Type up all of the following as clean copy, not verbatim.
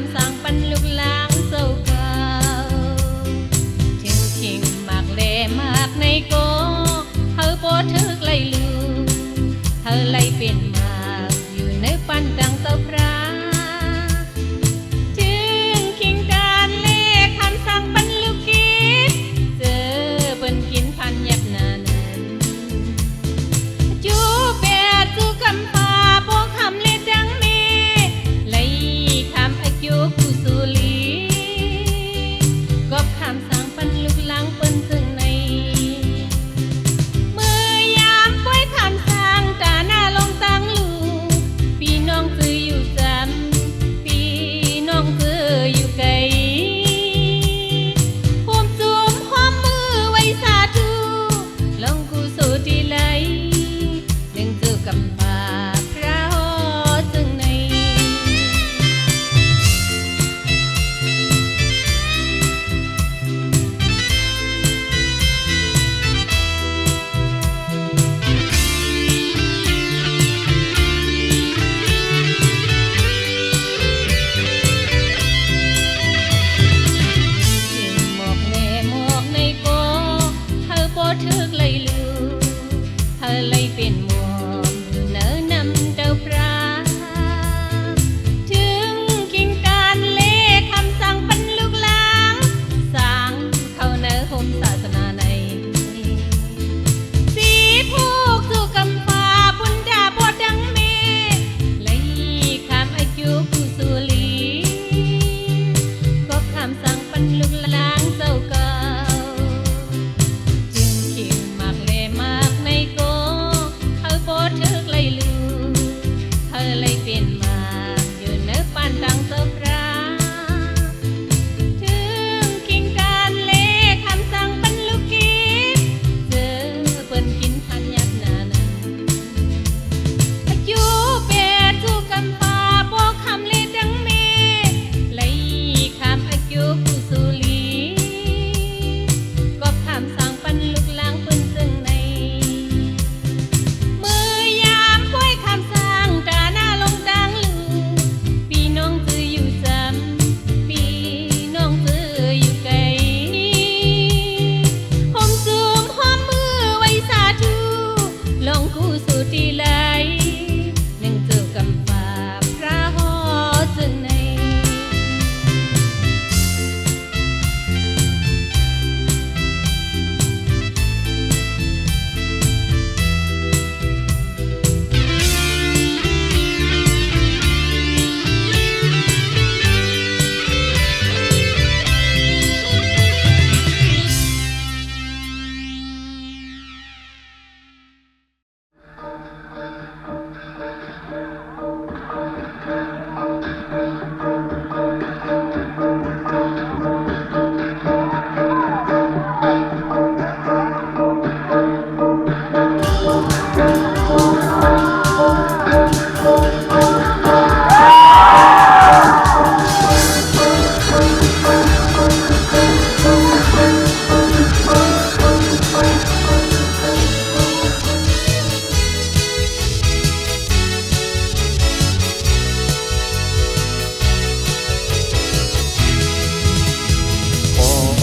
ำสั่งปันลูกหลางเศร้าเก่าถึงทิ้งมากเล่มากในโกเฮาโปถึกไล่ลูเฮาไล่เป็นมากอยู่ในปันดังเศร้าพระถึงคิงการเล่คำสั่งปันลูกกินเจอเปิ้นกินพันยับนานันจูเปียจูกำพาพวกคำเล่ดังเมไล่คำอายุกุสุลีกอบคำสั่งปันลูกหลังเปิ้นถึงในเมื่อยามป่วยคำสั่งตาหน้าลงตังลูพี่น้องจืออยู่จำพี่น้องจืออยู่ไกลภูมิจุ่มหอมมือไว้สาธุลงกุสุทีไหลหนึ่งจือกำบาพระหอจึงในหมอกแน่หมอกในโกเธอโปถึกไล่ลูเธอไล่เป็นหมวกเนื้อนำเจ้าพระถึงกิงการเล่คำสั่งปันลูกหลางสั่งเข้าเนื้อห่มศาสนาในสีผูกสู่กำฟ้าบุญดาบดังเมไล่คำอายุกุสุลีก็คำสั่งปันลูกหลางเจ้าเก่าจึงคิงมากเล่มากในโกเขาโปถึกไล่ลูเธอไล่เป็นมาอยู่เนื้อปันดังเจ้าพระถึงกิงการเล่คำสั่งปันลูกกินเจอเปิ้นกินพันยับนานันอายุเปียจูกำปาพวกคำเล่ดังเมไล่คำอายุกุสุลีก็คำสั่งปันลูกหลางเปิ้นจึงในเมื่อยามป่วยคำสั่งตาหน้าลงตังลูพี่น้องจืออยู่จำพี่น้องจืออยู่ไกลห่มจุ่มหอมมือไว้สาธุลงกุสุทีไหลหนึ่งเจอกำปาพระหอจึงใน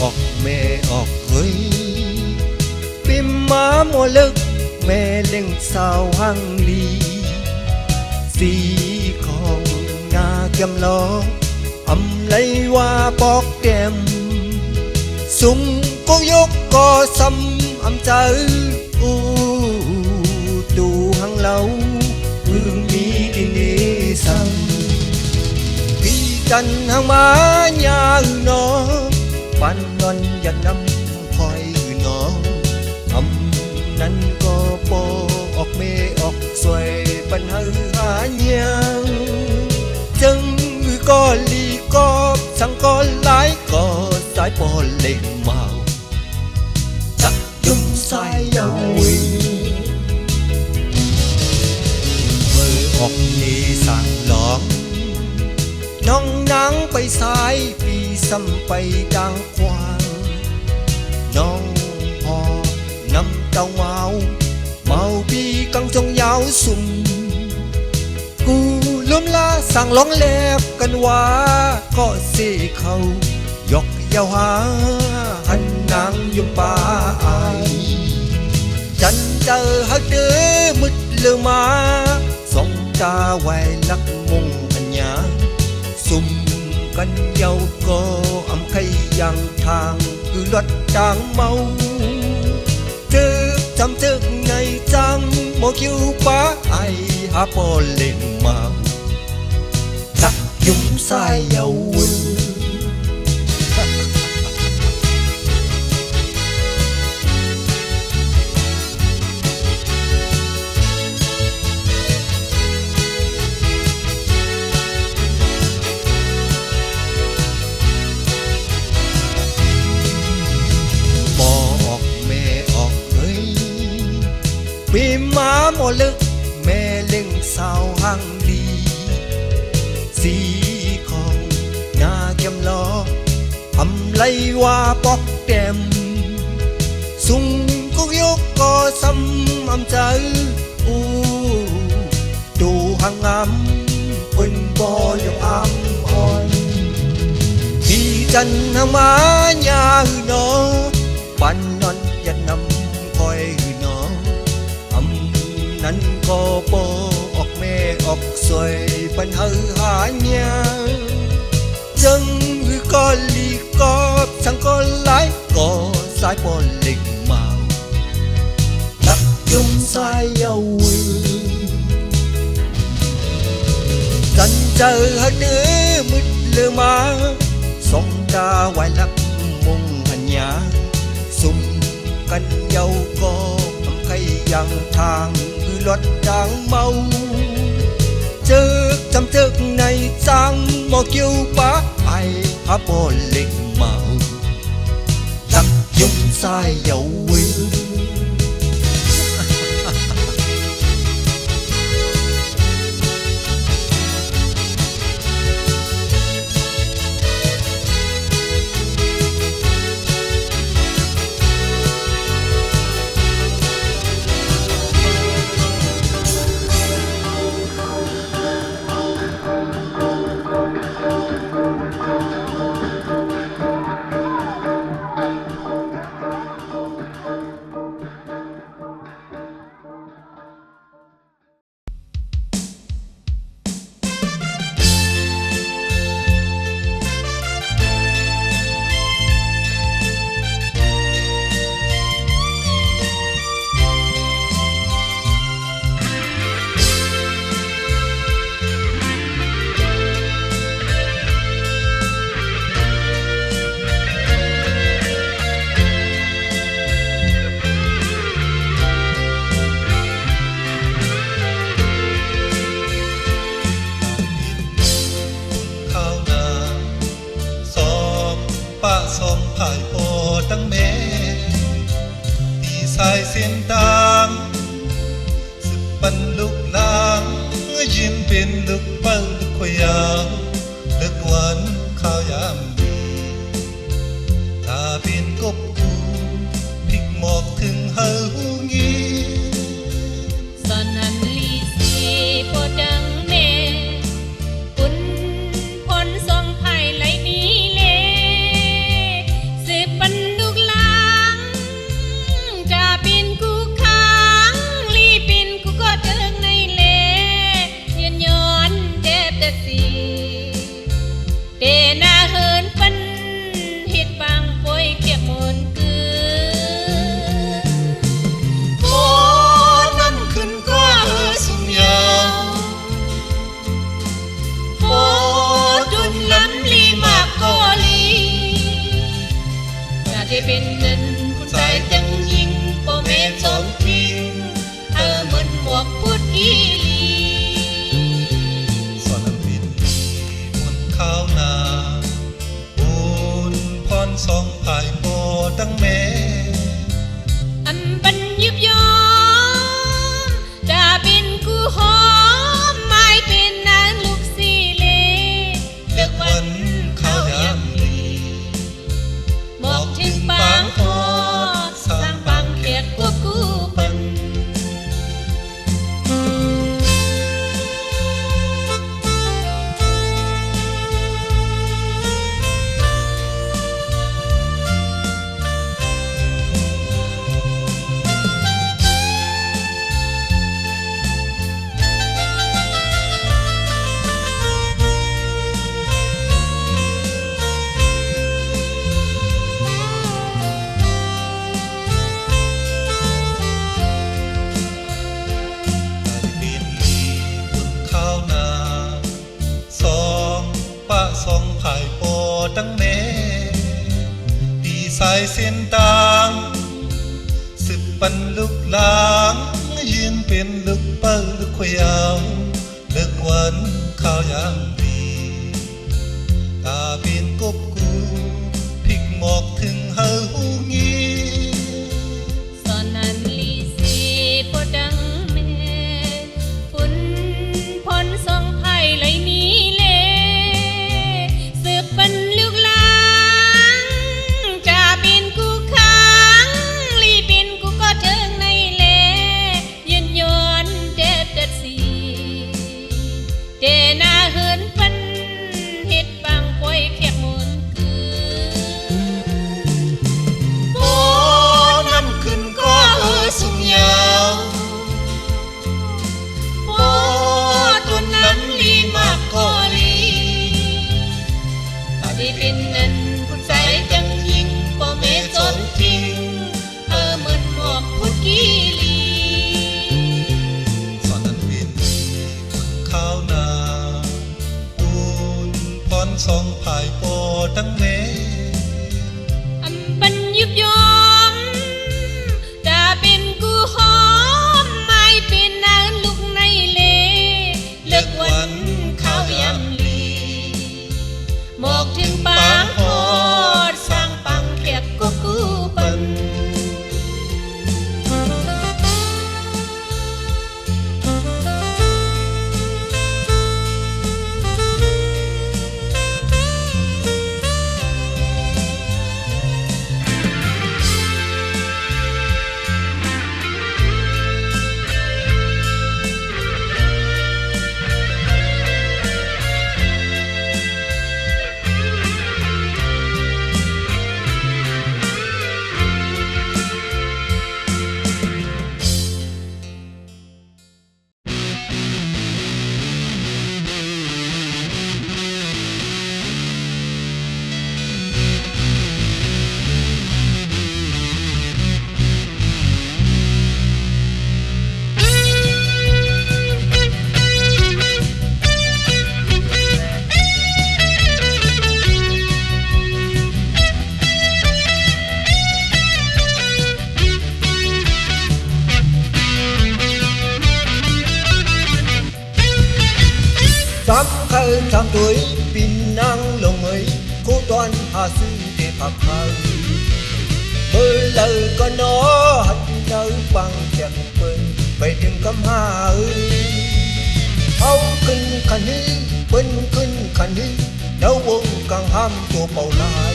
ออกแม่ออกเฮ้ยปิมมาโมลึกแม่เล่งสาวหังลีสีของงาเกมล้ออำไลว่าปอกแก้มสุมก็ยกก็ซ้ำอำใจอูตูหังเหลาพึ่งมีดินนี้ซ้ำพี่จันหังมาญาอือนอปันนอนอยากนำคอยอือนออำนั้นก็ปอออกเมออกสวยปัญหายังจึงก็ลีก็สังก็หลายก็สายปอเล่งเมาจักยุ่มสายยาวีเมื่อออกนี้สั่งหลองน้องนางไปสายปีซ้ำไปดังควางน้องพอนำเต้าเมาปีกังจงยาวสุ่มกูล มลาสั่งร้องแลบกันว่าก็สิเขายกเยาวหาหันนางยุมป่าอายจันเจอฮักเดือมืดเลือมาสองตาไว้ลักงงอัญญาซุ่มกันเยาก็อำไขยังทางคือรถจางเมาจึกจำจึกไงจังโมคิวป้าไอหาปอเล่งเมาตักยุ่มสายเยาว์ปีมาหมอลึกแม่เล่งสาวหังดีสีของหน้าเก็มล้อทำไรว่าปอกแต้มสุงกุกยกก็ซ้ำอำใจอู้ดูหังงามเปิ้นบ่ยกอ้ำอ่อนพี่จันหังมาหญ้าหือนอปันนอนยันนำคอยหือนอนั้นก็ปออกแม่ออกสวยปัญหาหาเนี่ยจังหือก็ลีก็สังก็หลายก็สายปอเล็กเมาตักยุ่มสายเยาว์จันเจอฮักเดือมืดเลือมาสองตาไว้ลักมงหันยาสุ่มกันเยาก็ทำใครยังทางรถจางเมาจึกจำจึกในจังหมอคิวป้าไอหาปอเล็กเมาตักยุ่มสายเยาว์ตั้งเมตีสายเส้นต่างสึกปันลุกลางยิ้มเป็นลุกปังลุกขยาวเลิกวันข้าวยามดีถ้าเป็นกบกูพลิกหมอกถึงเฮาหูงี้สอนหันลีสีปอดังแม่ปุ่นพ้นทรงไผ่ไหลนี้เลสืบปันลูกหลางจะเป็นกูค้างลีเป็นกูก็เดินในเลยืนย้อนเจ็บแต่สีเดนาเฮินปันเฮ็ดบางป่วยเก็บมนกือโอ้น้ำขึ้นก็เฮอสุมยาวโอ้ดุนล้ำลีมากก็ลีน่าจะเป็นนั่นผู้ชายจังยิงโปเมสมทิ้งเหมือนหมวกพุดอีลีสอนน้ำบินบนข้าวนาบุญพรสองภายโปตั้งแม่อันปันยุบยอมดาเป็นกูหอมไม่เป็นนางลูกสีเลเลือกวันข้าวยามลีบอกถึงปางพอสร้างปังเขียดกว่ากูปัน ะสองภายปอตั้งแม่ตีสายเส้นต่างสืบปันลูกหลางยืนเป็นลูกเปิ้ลลูกขยาวเลิกวันข้าวยามดีตาเป็นกบกูพลิกหมอกถึงเฮาหูงี้ สอนนันลีสีพอดังแม่ฝุ่นพนสองไผ่ไหลนี้เลสืบปันลูกหลางจะเป็นกูค้างลีเป็นกูก็เทิงในเลยืนย้อนเด็ดเด็ดสีเจนาเหินพันเฮ็ดบางป่วยแขกมนคือ โอ้น้ำขึ้นก็สูงยาวโอ้ต้นนั้นลีมากก็ลีอาจจะเป็นนั้นคุณใจจังยิงบ่เมสนทิ้งเหมือนหมอกพุดกีลีสอนนั้นเป็นคนข้าวนาปูนพรสองภายปอตั้งแม่ อำบันยุบยอมจะเป็นกูหอมไม่เป็นนางลูกในเลเลิกวันข้าวยำลีหมอกถึงปางโพดสร้างปังเพียกกูกูปัน 3 tuổi pin năng lòng ấy cố toán hà sư để phạt thờ bơ lời con nó hắt nơi bằng chẹt bơi về đừng cấm hà ơi áo kinh khăn đi bên kinh khăn đi đâu buồn càng hamตัวเป่าลาย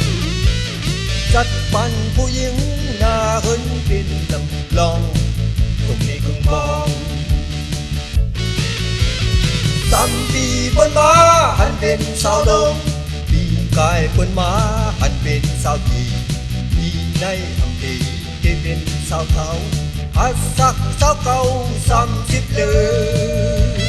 จัดปันผู้หญิงหน้าเหินเป็นลำลองตรงนี้คงมอง3 ปีบนม้าหันเป็นสาวลมปีกายบนม้าหันเป็นสาวทีปีในอังเทที่เป็นสาวเทาหัดสักสาวเก่า30 เลย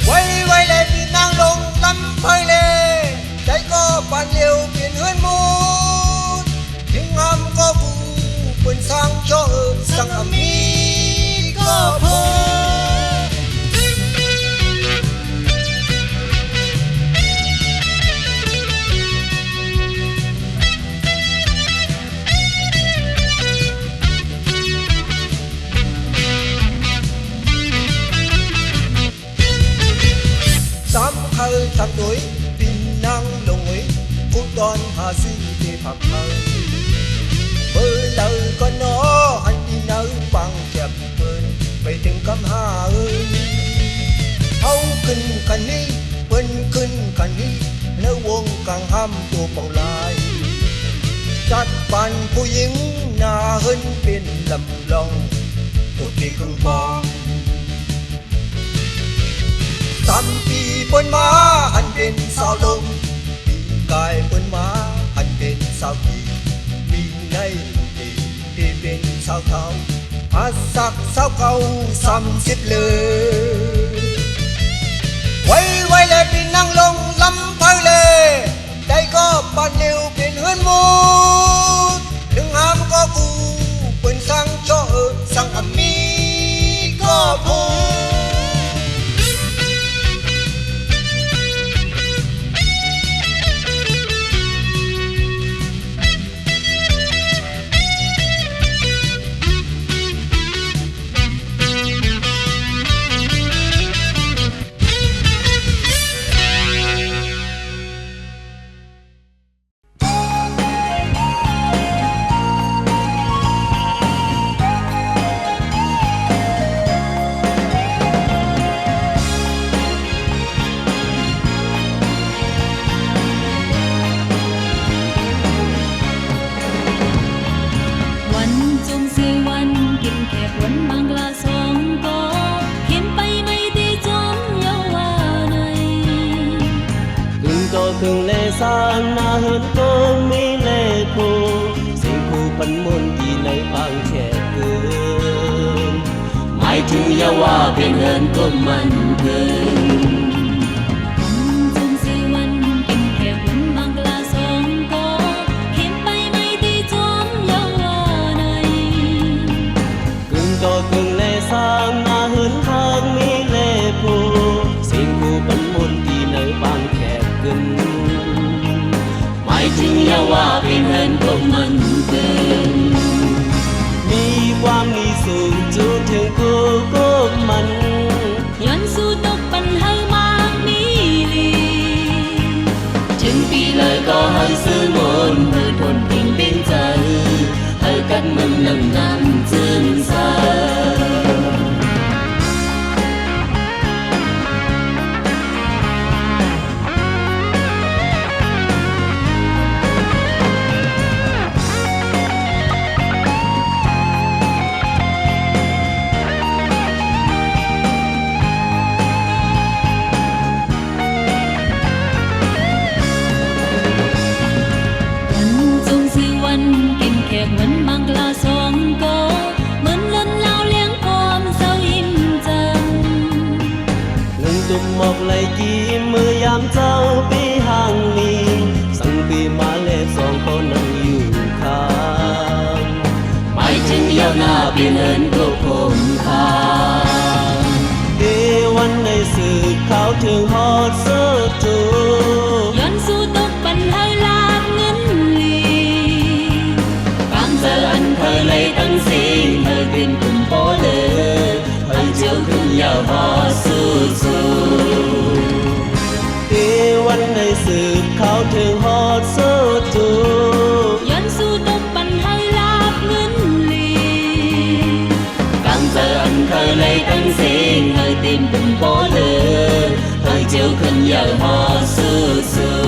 ไว้เลยพี่นางลงลำเพยเลยใจก็ปั่นเร็วเปลี่ยนเฮือนมูดถึงงามก็กูเป็นสร้างโชว์สังอามีก็พอ3 tuổi pin năng lòng ấy cũng toàn hà sư để phạt thờ bơ lời con nó anh đi nơi bằng chẹp bơi về từng cấm hà ơi áo kinh cành đi bên kinh cành đi nếu buồn càng hamตัวเป่าลายจัดปันผู้หญิงหน้าเหินเป็นลำลองตัวที่ครึ่งปอง3 ปีบนม้าหันเป็นสาวลมปีกายบนม้าหันเป็นสาวทีปีในที่เป็นสาวเทาหัดสักสาวเก่า30 เลยไว้เลยพี่นั่งลงลำเพยเลยใจก็ปั่นเร็วเป็นเฮือนมูดดึงหามก็กูเป็นสังโชสังอามีก็พอ cho thường lệ sang na hơn có mi lệ cô sinh khu bắn môn kỳ nơi bang trẻ cơn mai chung ya wa bên hơn có mình cơn ว่าเป็นเหินก็มันเป็นมีความมีสูงจูถึงกูก็มันย้อนสู้ตกปัญหามากมีลีถึงปีเลยก็ให้ซื้อมนเพื่อทนพิงเป็นใจให้กันมันนำนำจึงสาหมอกไหลกี้มือยามเจ้าปีห่างนี้สั่งปีมาเลขสองเขานั่งอยู่ข้างไม่ถึงยาวหน้าปีเหินก็คมคางเอวันในสื่อเขาถึงฮอดเสื้อจูย้อนสู้ตกปัญหาลาบเงินลีบางเจออันเคยเลยตั้งสิ่งเธอเป็นกลุ่มโปเลยให้เจ้าขึ้นยาวฮอดสู้สู้วันในสืบเขาถึงฮอดสู้จูย้อนสู้ตกปัญหาลาบเงินลีกังเจออันเคยเลยตั้งสิ่งให้ติมปุ่มโปเลยให้เจ้าขึ้นยาวฮอดสู้สู้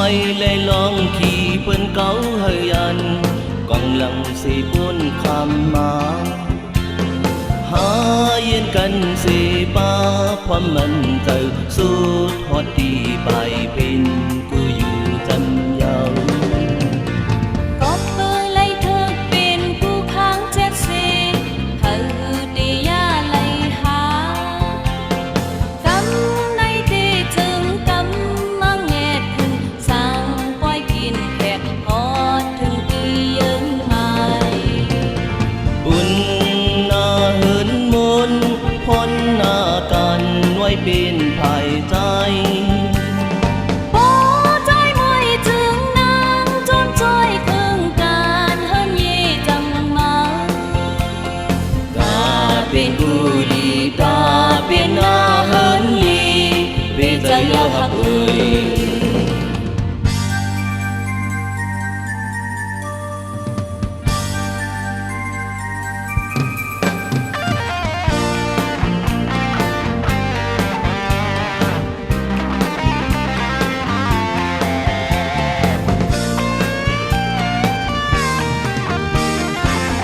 ไม่เลยลองขี่เปิ้นเก่าเฮยันกองหลังสีปุ้นคำมาหาเย็นกันสีป้าความมันใจสุดฮอดดีไปเป็นกูอยู่จันยาว ก็เปิดไล่เธอเป็นผู้ค้างเจ็ดสีเธอดียาไล่หากำในที่จึงกำมังแงดขึ้นสั่งปล่อยกินแขกพอถึงปียืนใหม่ บุญนาเหินมนพ้นหน้ากันไว้เป็นภายใจพอใจมวยจึงนางจนจอยครึ่งการเฮินเย่จังมากาเป็นกุลีกาเป็นอาเฮินลีเป็นใจยาหักเอ่ย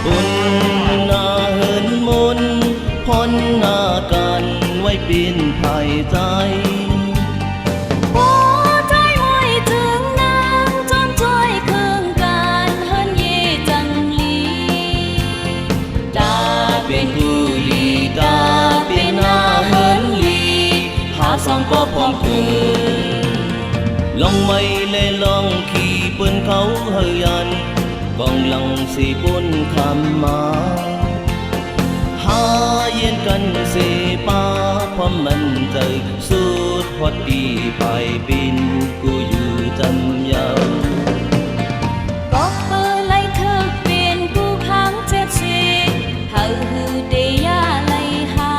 บุญนาเหินมนพ้นหน้ากันไว้เป็นภายใจพอใจมวยจึงนางจนจอยครึ่งการเฮินเย่จังลีดาเป็นกุลีกาเป็นอาเฮินลีหาสองก็พร้อมคืน ลองไม่เลยลองขี่เปิ้นเขาเฮยันกองหลังสีปุ้นคำมาหาเย็นกันสีป้าความมันใจสุดฮอดดีไปบินกูอยู่จันยาว ก็เปิดไล่เธอเป็นผู้ค้างเจ็ดสีเธอเดียาไล่หา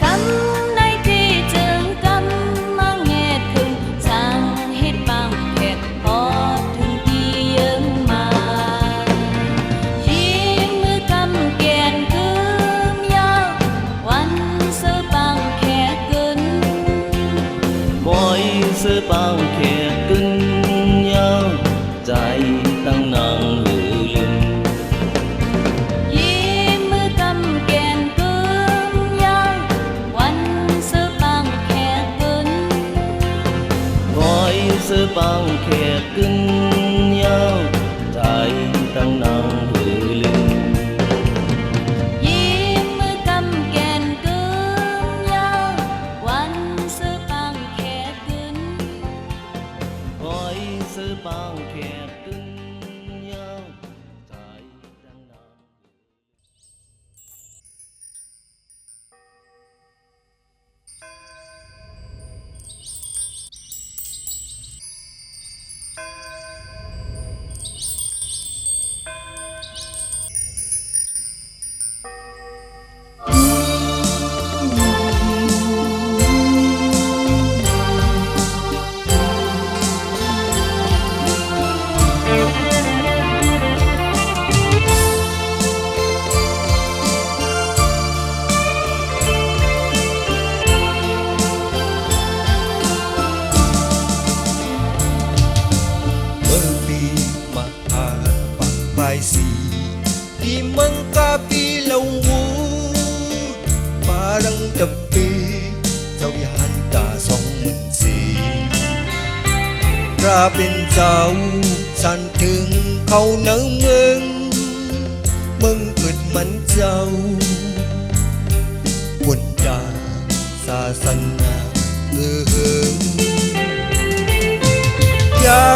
กำในที่จึงกำมังแงดขึ้นสั่งเฮ็ดบางแขกพอถึงที่ยืนมายิ้มมือกำแกนกึมยาววันเสือบางแขกกึน บอยซื้อปางแขกกึ่งยาวใจตั้งนางลือลืม ยิ้มมือกำแกนกึมยาววันเสือบางแขกกึน บอยซื้อปางแขกกึ่งยาวใจตั้งนางลือลืม ยิ้มมือกำแกนกึมยาววันเสือบางแขกกึน บอยซื้อปางแขกกึ่งยาวใจตั้งนาง Berpi maaf paisi di mengkapi laut parang tepi châu yan ta song mình si ra bên châu san thương khâu nở mừng vượt mắn châu quần trà xa sân hươngย้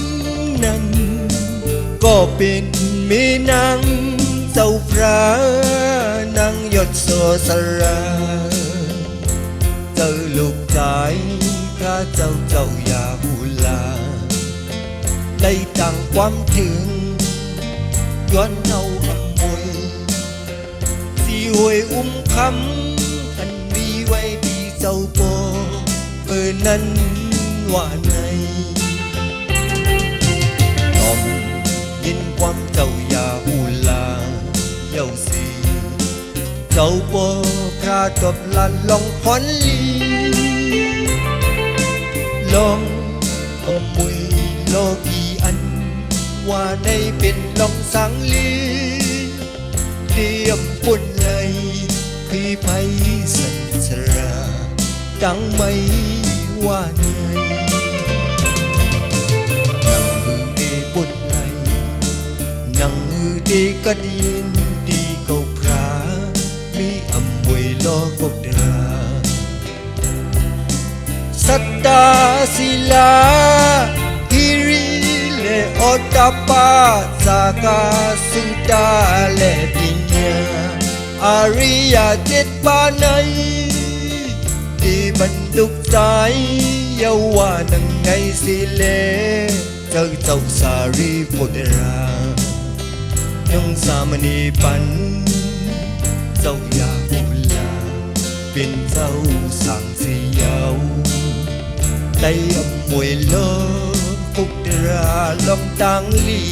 ำนั้นก็เป็นแม่นางเจ้าพระนางยศโสสราเจ้าลูกใจข้าเจ้าอย่าหูลาได้ตั้งความถึงย้อนเอาอำมวยสีหวยคำอันมีไว้ที่เจ้าโปนั้นว่าในน้อมยินความเจ้าอย่าหูลาเย้าสีเจ้าโปพระตบลันลองพรลีลอง กีอันว่าในเป็นลองสังลีเตรียมปุ่นเลยพี่ไพสันสราดังไม่ว่าเหนื่อยนังมือเดปุ่นเลยนังมือเดก็ดีนดีเกาพรามีอำวยลอกกดราสัตตาศิลาฮิริเลโอตาปาสากาสุตาเลปิญญาอาริยเจ็ดปาในที่บรรลุใจเยาว่านังไงสิเลเจ้าสารีบุตราน้องสามณีปันเจ้าอยาบุลาเป็นเจ้าสั่งเสียวได้อำมวยเลิศปุกตราลมตังลี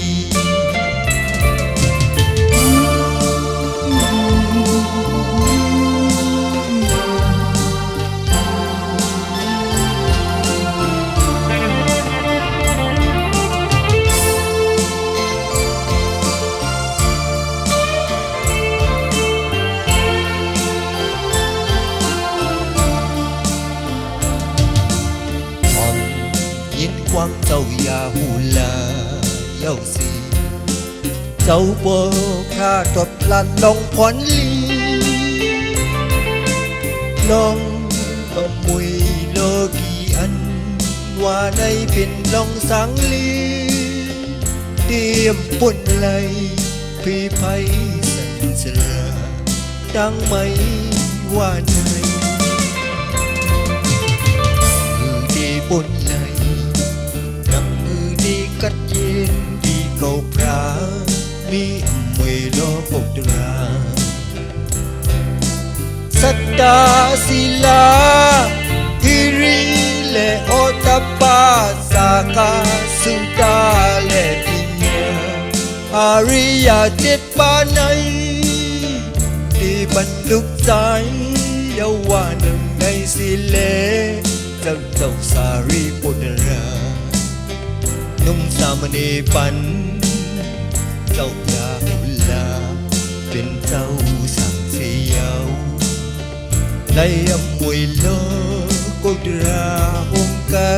กวางเจ้าอยาหูลาเย้าสีเจ้าโบคาตดลันลงพรลีลองอมวยโลกีอันว่าในเป็นลองสังลีเตรียมปุ่นไหลพี่ไพสันสราดังไม่ว่าเหนื่อยมือดีปุ่นไหลกัดเย็นดีเกาพรามีอำเวโลปกตราสัตตาศิลาฮิริเลโอตาปาสากาสุตาเลปิญญาอาริยเจ็ดปาในที่บรรลุใจเยาว่าหนึ่งในสิเลเจ้าสารีบุตรานุ่มสามเณรปันเจ้าอยาหุลาเป็นเจ้าสั่งเสียวได้อำมวยโลกุตราองค์กา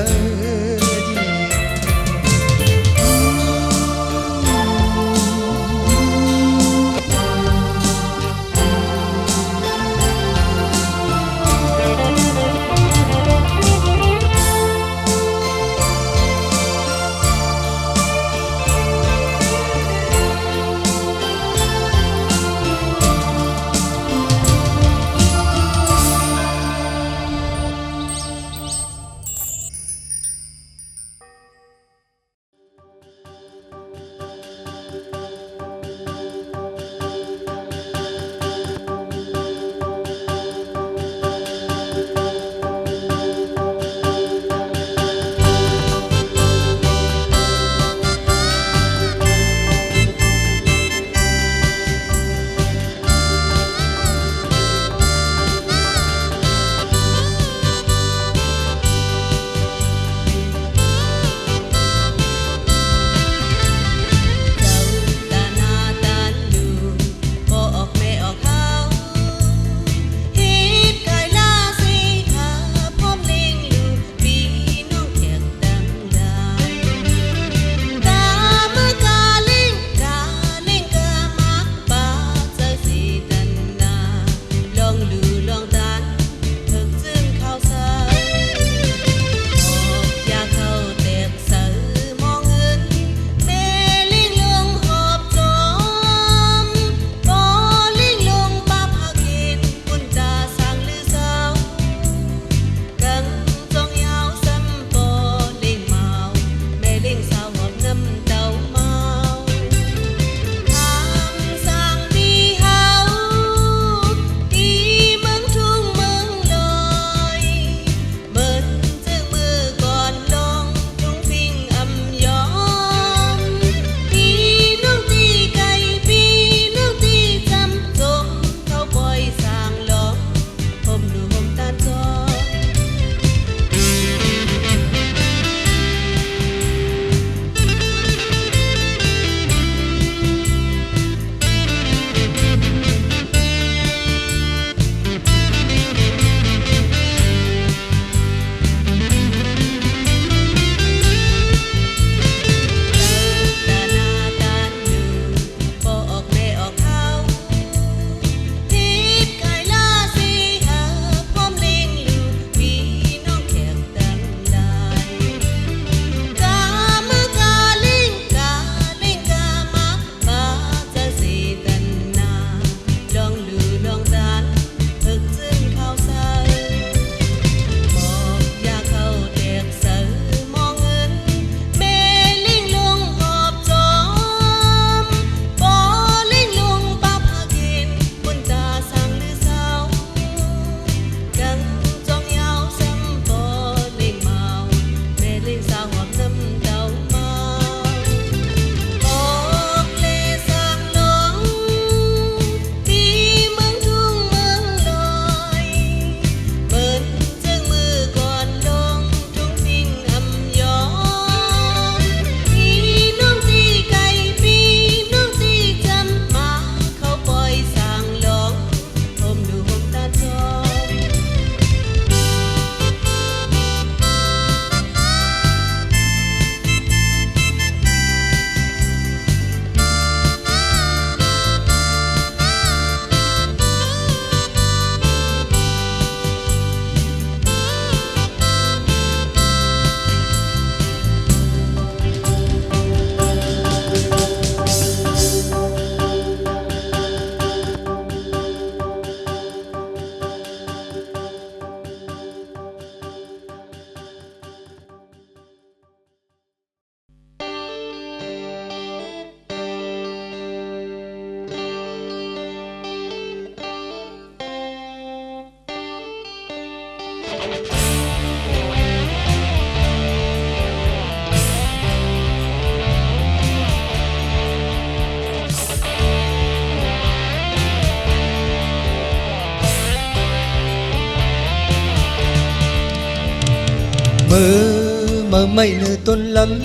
mơ mây nơi tôn lắm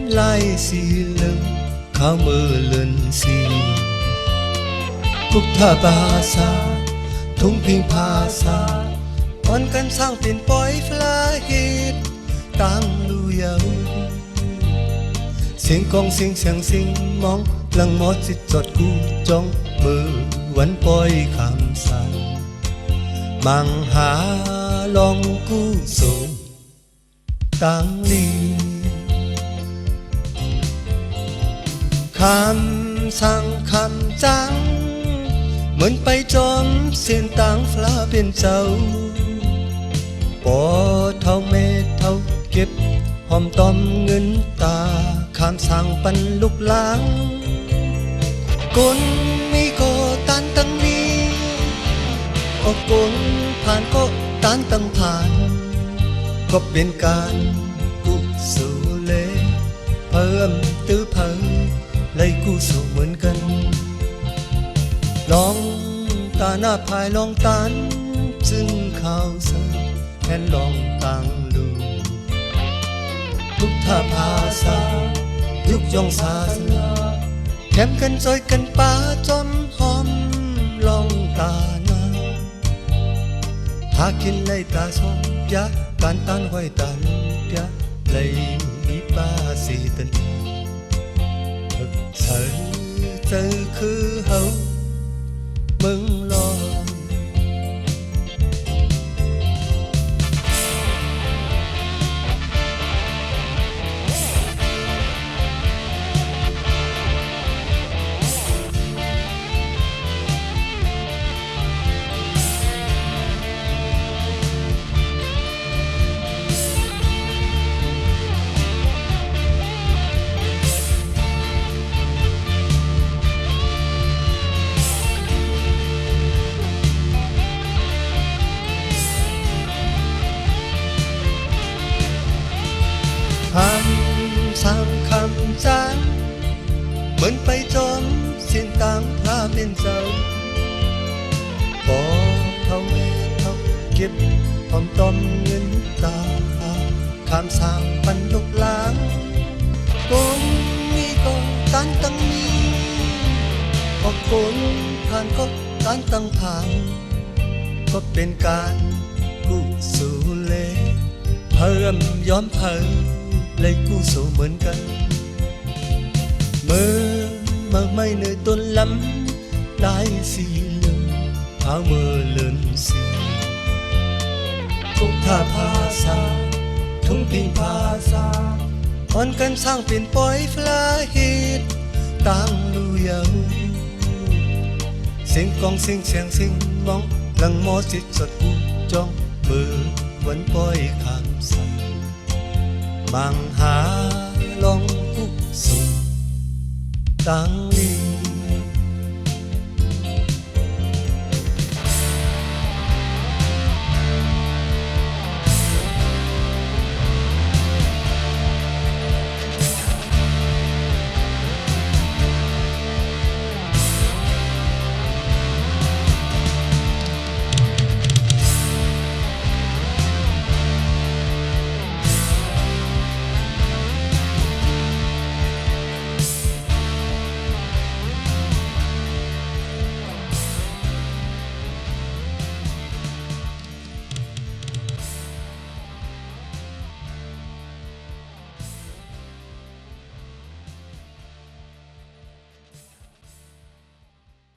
lai xì lưng khao mơ lần xì cúc tha ba sa thungพิง ภาษาอ่อนกันสร้างเป็นปอยฟลาฮิตตั้งลูเยาเสียงกองเสียงมองลังมอจิตจอดกูจ้องมือวันปอยคำสั่งมังหาลองกู้สูงตั้งลีคำสั่งคำจังเหมือนไปจอมเส้นต่างฟ้าเป็นเจ้าปอเท่าเมเท่าเก็บหอมตอมเงินตาคำสั่งปันลุกล้างคนมีก็ตันตั้งนี้ก็คนผ่านก็ตันตั้งผ่านก็เป็นการกุศลเลเพิ่มตื้อเพิ่มเลยกุศลเหมือนกันลองตาหน้าภายลองตันจึงข่าวเสอแค่ลองตังลูทุกท่าภาษายุกยองศาสนาแถมกันจอยกันป่าจอมหอมลองตาหน้าหากินในตาสมยะการตันห้อยตันยะเลยมีป้าสีตันthực sự từ khứ hậu mừng loคำสั่งคำจังเหมือนไปจอมเส้นต่างพระเป็นเจ้าปอเท่าเมเท่าเก็บหอมตอมเงินตาคำสั่งปันลุกล้างคนมีก็ตันตั้งนี้ก็คนผ่านก็ตันตั้งผ่านก็เป็นการกุศลเลเพิ่มย้อมเพิ่มเลยกู้สูเหมือนกันเมื่อไม่เหนื่อยต้นลำลายสีเหลืองเท้าเมื่อเลื่อนสีทุกท่าภาษาทุ่งพิง ภาษาอ่อนกันสร้างเป็นปอยฟลาฮิตตั้งลูเยาเสียงกองเสียงมองลังมอจิตสดกูจ้องมือวันปอยคำสั่งมังหาลองกุศลตั้งลี